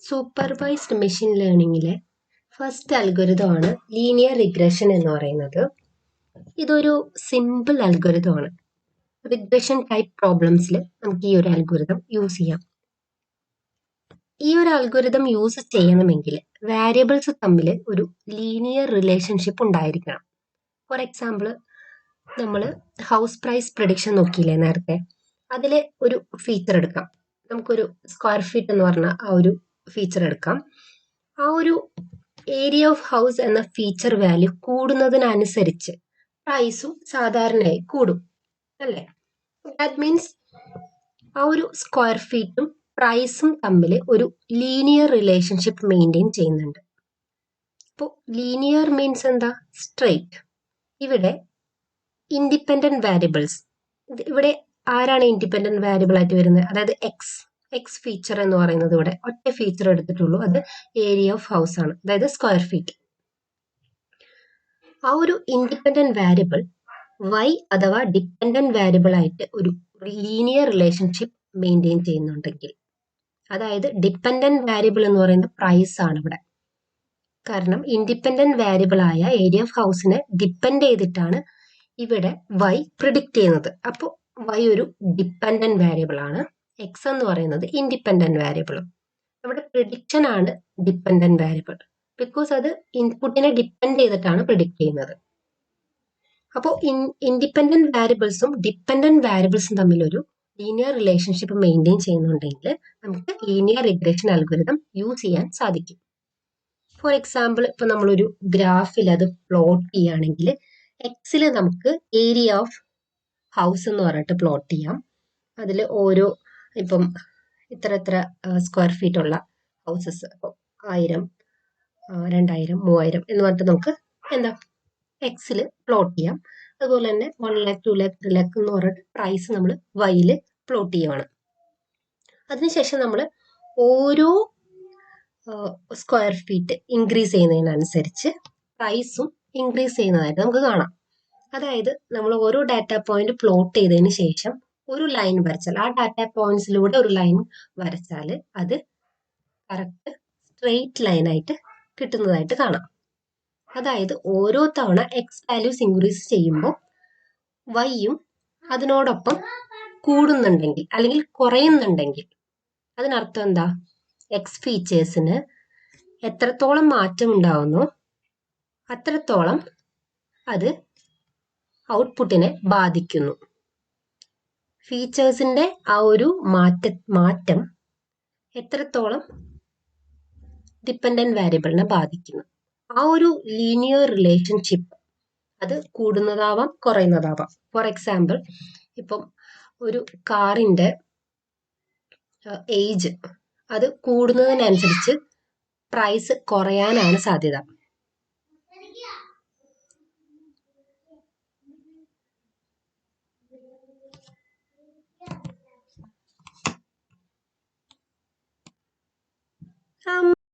Supervised machine ലേണിംഗിലെ first അൽഗോരിതമാണ് linear regression എന്ന് പറയുന്നത്. ഇതൊരു സിമ്പിൾ അൽഗോരിതമാണ്. റിഗ്രഷൻ ടൈപ്പ് പ്രോബ്ലംസിൽ നമുക്ക് ഈ ഒരു അൽഗോരിതം യൂസ് ചെയ്യാം. ഈ ഒരു അൽഗോരിതം യൂസ് ചെയ്യണമെങ്കിൽ വാരിയബിൾസ് തമ്മിൽ ഒരു ലീനിയർ റിലേഷൻഷിപ്പ് ഉണ്ടായിരിക്കണം. ഫോർ എക്സാമ്പിൾ, നമ്മൾ ഹൗസ് പ്രൈസ് പ്രഡിക്ഷൻ നോക്കിയില്ലേ നേരത്തെ, അതിലെ ഒരു ഫീച്ചർ എടുക്കാം. നമുക്കൊരു സ്ക്വയർ ഫീറ്റ് എന്ന് പറഞ്ഞ ആ ഒരു ഫീച്ചർ എടുക്കാം. ആ ഒരു ഏരിയ ഓഫ് ഹൗസ് എന്ന ഫീച്ചർ വാല്യൂ കൂടുന്നതിനനുസരിച്ച് പ്രൈസും സാധാരണയായി കൂടും അല്ലേ? ദാറ്റ് മീൻസ് ആ ഒരു സ്ക്വയർ ഫീറ്റും പ്രൈസും തമ്മിൽ ഒരു ലീനിയർ റിലേഷൻഷിപ്പ് മെയിൻറ്റെയിൻ ചെയ്യുന്നുണ്ട്. അപ്പോൾ ലീനിയർ മീൻസ് എന്താ? സ്ട്രെയിറ്റ്. ഇവിടെ ഇൻഡിപെൻഡന്റ് വാരിയബിൾസ്, ഇവിടെ ആരാണ് ഇൻഡിപെൻഡന്റ് വാരിയബിൾ ആയിട്ട് വരുന്നത്? അതായത് എക്സ് ഫീച്ചർ എന്ന് പറയുന്നത് ഇവിടെ ഒറ്റ ഫീച്ചർ എടുത്തിട്ടുള്ളൂ. അത് ഏരിയ ഓഫ് ഹൗസ് ആണ്, അതായത് സ്ക്വയർ ഫീറ്റ്. ആ ഒരു ഇൻഡിപെൻഡന്റ് വാരിയബിൾ വൈ അഥവാ ഡിപെൻഡന്റ് വാരിയബിൾ ആയിട്ട് ഒരു ലീനിയർ റിലേഷൻഷിപ്പ് മെയിൻറ്റെയിൻ ചെയ്യുന്നുണ്ടെങ്കിൽ, അതായത് ഡിപെൻഡന്റ് വാരിയബിൾ എന്ന് പറയുന്നത് പ്രൈസ് ആണ് ഇവിടെ. കാരണം ഇൻഡിപെൻഡന്റ് വാരിയബിൾ ആയ ഏരിയ ഓഫ് ഹൗസിനെ ഡിപ്പെൻഡ് ചെയ്തിട്ടാണ് ഇവിടെ വൈ പ്രിഡിക്റ്റ് ചെയ്യുന്നത്. അപ്പോൾ വൈ ഒരു ഡിപ്പെൻഡന്റ് വാരിയബിൾ ആണ്, എക്സ് എന്ന് പറയുന്നത് ഇൻഡിപെൻഡന്റ് വാരിയബിളും. നമ്മുടെ പ്രിഡിക്ഷൻ ആണ് ഡിപ്പെൻഡന്റ് വാരിയബിൾ, ബിക്കോസ് അത് ഇൻപുട്ടിനെ ഡിപ്പെൻഡ് ചെയ്തിട്ടാണ് പ്രിഡിക്റ്റ് ചെയ്യുന്നത്. അപ്പോൾ ഇൻഡിപെൻഡന്റ് വാരിയബിൾസും ഡിപ്പെൻഡന്റ് വാരിയബിൾസും തമ്മിലൊരു ലീനിയർ റിലേഷൻഷിപ്പ് മെയിൻറ്റെയിൻ ചെയ്യുന്നുണ്ടെങ്കിൽ നമുക്ക് ലീനിയർ റിഗ്രഷൻ അൽഗോരിതം യൂസ് ചെയ്യാൻ സാധിക്കും. ഫോർ എക്സാമ്പിൾ, ഇപ്പൊ നമ്മളൊരു ഗ്രാഫിൽ അത് പ്ലോട്ട് ചെയ്യുകയാണെങ്കിൽ എക്സിൽ നമുക്ക് ഏരിയ ഓഫ് ഹൗസ് എന്ന് പറഞ്ഞിട്ട് പ്ലോട്ട് ചെയ്യാം. അതിൽ ഓരോ ഇപ്പം ഇത്ര സ്ക്വയർ ഫീറ്റ് ഉള്ള ഹൗസസ്, അപ്പോൾ 1000, 2000, 3000 എന്ന് പറഞ്ഞിട്ട് നമുക്ക് എന്താ എക്സിൽ പ്ലോട്ട് ചെയ്യാം. അതുപോലെ തന്നെ 1 lakh, 2 lakh, 3 lakh എന്ന് പറഞ്ഞിട്ട് പ്രൈസ് നമ്മൾ വൈയിൽ പ്ലോട്ട് ചെയ്യുവാണ്. അതിനുശേഷം നമ്മൾ ഓരോ സ്ക്വയർ ഫീറ്റ് ഇൻക്രീസ് ചെയ്യുന്നതിനനുസരിച്ച് പ്രൈസും ഇൻക്രീസ് ചെയ്യുന്നതായിട്ട് നമുക്ക് കാണാം. അതായത് നമ്മൾ ഓരോ ഡാറ്റ പോയിന്റ് പ്ലോട്ട് ചെയ്തതിന് ശേഷം ഒരു ലൈൻ വരച്ചാൽ, ആ ഡാറ്റ പോയിന്റ്സിലൂടെ ഒരു ലൈൻ വരച്ചാൽ അത് കറക്റ്റ് സ്ട്രെയിറ്റ് ലൈൻ ആയിട്ട് കിട്ടുന്നതായിട്ട് കാണാം. അതായത് ഓരോ തവണ എക്സ് വാല്യൂസ് ഇൻക്രീസ് ചെയ്യുമ്പോൾ വൈയും അതിനോടൊപ്പം കൂടുന്നുണ്ടെങ്കിൽ അല്ലെങ്കിൽ കുറയുന്നുണ്ടെങ്കിൽ അതിനർത്ഥം എന്താ? എക്സ് ഫീച്ചേഴ്സിന് എത്രത്തോളം മാറ്റം ഉണ്ടാവുന്നോ അത്രത്തോളം അത് ഔട്ട്പുട്ടിനെ ബാധിക്കുന്നു. ഫീച്ചേഴ്സിന്റെ ആ ഒരു മാറ്റം എത്രത്തോളം ഡിപ്പെൻഡന്റ് വാരിയബിളിനെ ബാധിക്കുന്നു. ആ ഒരു ലീനിയർ റിലേഷൻഷിപ്പ് അത് കൂടുന്നതാവാം, കുറയുന്നതാവാം. ഫോർ എക്സാമ്പിൾ, ഇപ്പം ഒരു കാറിന്റെ ഏജ് അത് കൂടുന്നതിനനുസരിച്ച് പ്രൈസ് കുറയാനാണ് സാധ്യത.